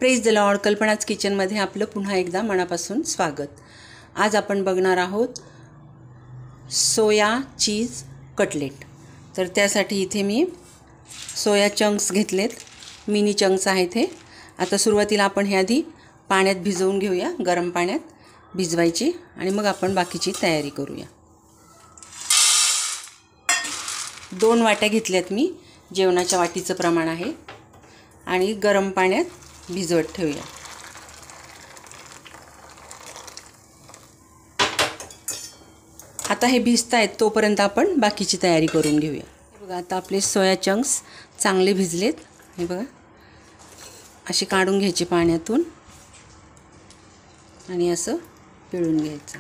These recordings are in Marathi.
Praise the Lord. कल्पनाच किचनमध्ये आपलं पुन्हा एकदा मनापासून स्वागत. आज आपण बघणार आहोत सोया चीज कटलेट. तर त्यासाठी इथे मी सोया चंक्स घेतलेत, मिनी चंक्स आहेत हे. आता सुरुवातीला आपण हे आधी पाण्यात भिजवून घेऊया, गरम पाण्यात भिजवायची, आणि मग आपण बाकीची तयारी करूया. 2 वाट्या घेतल्यात मी, जेवणाच्या वाटीचं प्रमाण आहे, आणि गरम पाण्यात भिजवत ठेवूया. आता हे भिजतायत तोपर्यंत आपण बाकीची तयारी करून घेऊया. हे बघा, आता आपले सोया चंक्स चांगले भिजलेत. हे बघा, असे काढून घ्यायचे पाण्यातून आणि असं पिळून घ्यायचं.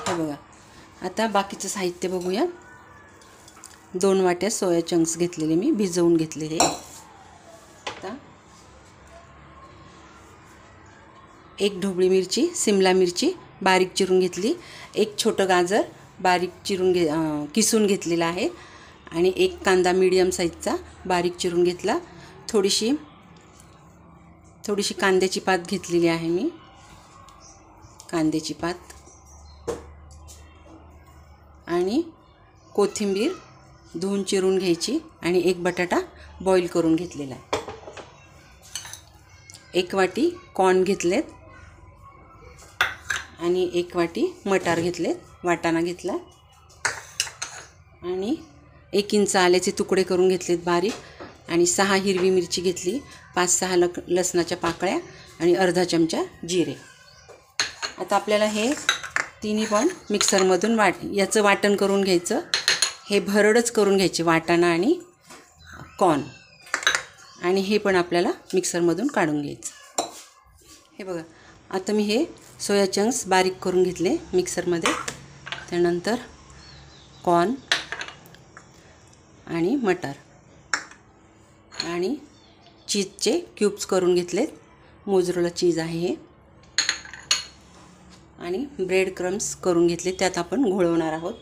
हे बघा, आता बाकीचं साहित्य बघूया. 2 वाट्या सोया चंक्स घेतलेले मी, भिजवून घेतले हे. आता 1 ढोबळी मिरची, सिमला मिरची बारीक चिरून घेतली, 1 छोटं गाजर बारीक चिरून किसून घेतलेला आहे, आणि 1 कांदा मीडियम साईजचा बारीक चिरून घेतला. थोडीशी कांद्याची पात घेतलेली आहे मी, कांद्याची पात, आणि कोथिंबीर धुवून चिरून घ्यायची, आणि 1 बटाटा बॉईल करून घेतलेला आहे. 1 वाटी कॉर्न घेतलेत, आणि 1 वाटी मटार घेतलेत, वाटाणा घेतला, आणि 1 इंच आल्याचे तुकडे करून घेतलेत बारीक, आणि 6 हिरवी मिरची घेतली, 5-6 लसणाच्या पाकळ्या, आणि अर्धा चमचा जिरे. आता आपल्याला हे तिन्ही पण मिक्सरमधून याचं वाटण करून घ्यायचं. हे भरडच करून घ्यायचे, वाटाणा आणि कॉर्न, आणि हे पण आपल्याला मिक्सरमधून काढून घ्यायचं. हे बघा, आता मी हे सोया चंक्स बारीक करून घेतले मिक्सरमध्ये. त्यानंतर कॉर्न आणि मटार आणि चीजचे क्यूब्स करून घेतलेत. मोझरेला चीज आहे हे, आणि ब्रेड क्रम्स करून घेतले, त्यात आपण घोळवणार आहोत.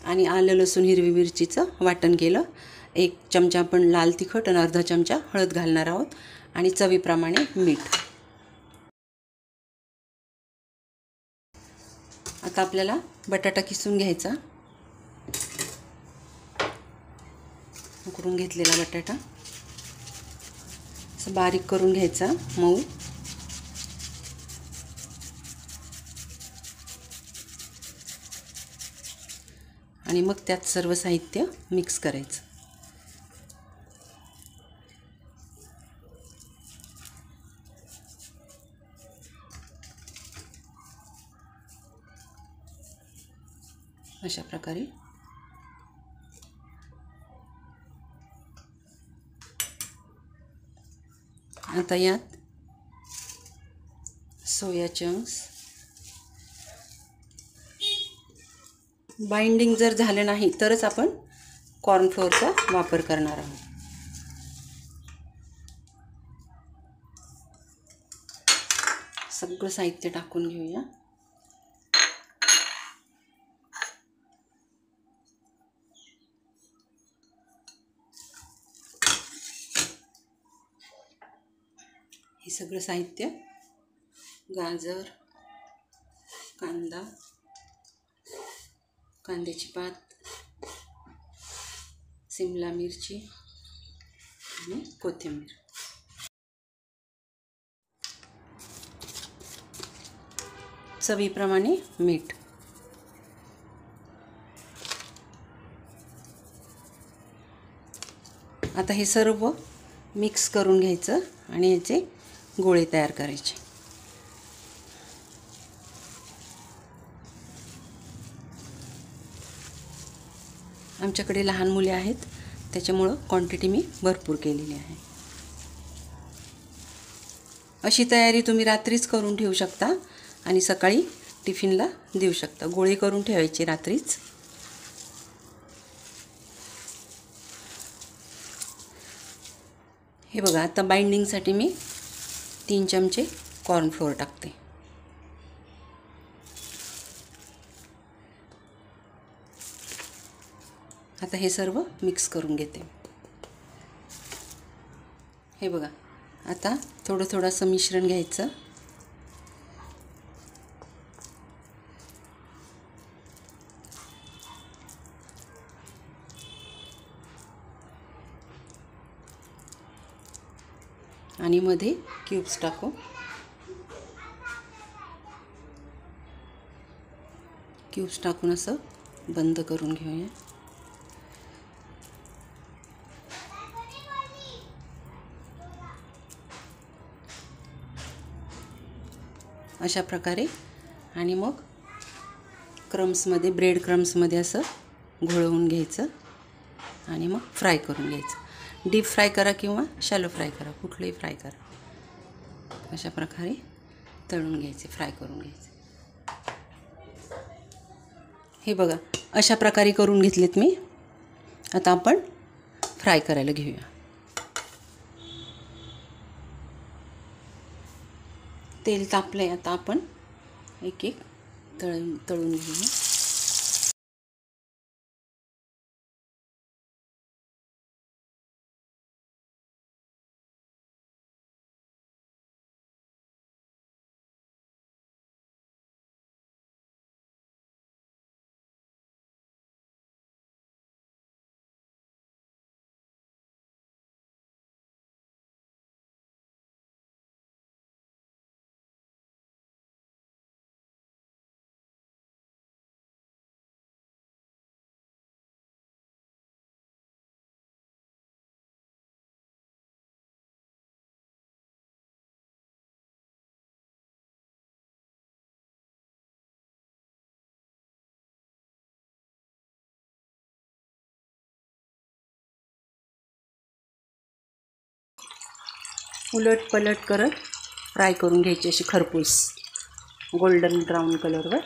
आणि आलं लसूण हिरवी मिरचीचं वाटण केलं. 1 चमचा आपण लाल तिखट आणि अर्धा चमचा हळद घालणार आहोत, आणि चवीप्रमाणे मीठ. आता आपल्याला बटाटा किसून घ्यायचा. उकडून घेतलेला बटाटा असं बारीक करून घ्यायचा, मऊ. आणि मग त्यात सर्व साहित्य मिक्स करायचं. अशा प्रकारे. आता यात सोया चंक्स, बाइंडिंग जर झालं नाही तरच आपण कॉर्नफ्लोअरचा वापर करणार आहोत. सगळं साहित्य टाकून घेऊया. हे सगळं साहित्य, गाजर, कांदा, कांद्याची पात, सिमला मिरची आणि कोथिंबीर. चवीप्रमाणे मीठ. आता हे सर्व मिक्स करून घ्यायचं, आणि याचे गोळे तयार करायचे. आमच्याकडे लहान मुले आहेत, त्याच्यामुळं क्वांटिटी मी भरपूर केलेली आहे. अशी तयारी तुम्ही रात्रीच करून ठेवू शकता, आणि सकाळी टिफिनला देऊ शकता. गोळे करून ठेवायचे रात्रीच. हे बघा, आता बाइंडिंगसाठी मी 3 चमचे कॉर्नफ्लोअर टाकते. आता हे सर्व मिक्स करून घेते. हे बघा, आता थोडं असं मिश्रण घ्यायचं. आणि मध्ये क्यूब्स टाकू. क्यूब्स टाकून असं बंद करून घेऊया. अशा प्रकारे. आणि मग क्रम्समध्ये, ब्रेड क्रम्समध्ये असं घोळवून घ्यायचं आणि मग फ्राय करून घ्यायचं. डीप फ्राय करा किंवा शॅलो फ्राय करा, कुठलंही फ्राय करा. अशा प्रकारे तळून घ्यायचे, फ्राय करून घ्यायचे. हे बघा, अशा प्रकारे करून घेतलेत मी. आता आपण फ्राय करायला घेऊया. तेल तापलं आहे, आता आपण एक एक तळून घेऊया. उलट पलट करत फ्राय करून घ्यायची, अशी खरपूस गोल्डन ब्राऊन कलरवर.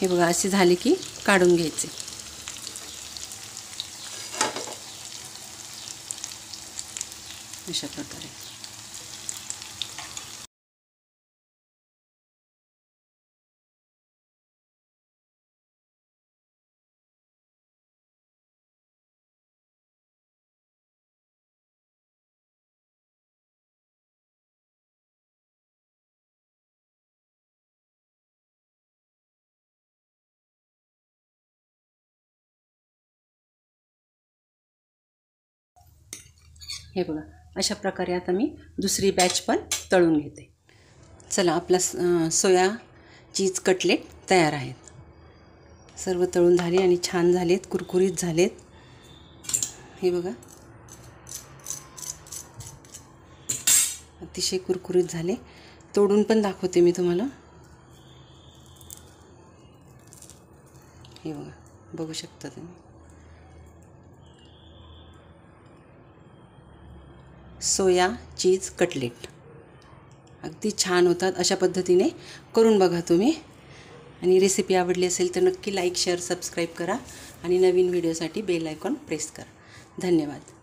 हे बघा, असे झाले की काढून घ्यायचे. अशा प्रकारे. हे बघा, अशा प्रकारे आता मी दुसरी बॅच पण तळून घेते. चला, आपला सोया चीज कटलेट तयार आहेत. सर्व तळून झाले आणि छान झालेत, कुरकुरीत झालेत. हे बघा, अतिशय कुरकुरीत झाले. तोडून पण दाखवते मी तुम्हाला. हे बघा, बघू शकता तुम्ही. सोया चीज कटलेट अगदी छान होतात. अशा पद्धतीने करून बघा तुम्ही. आणि रेसिपी आवडली असेल तर नक्की लाईक, शेअर, सबस्क्राईब करा. आणि नवीन व्हिडिओसाठी बेल आयकॉन प्रेस करा. धन्यवाद.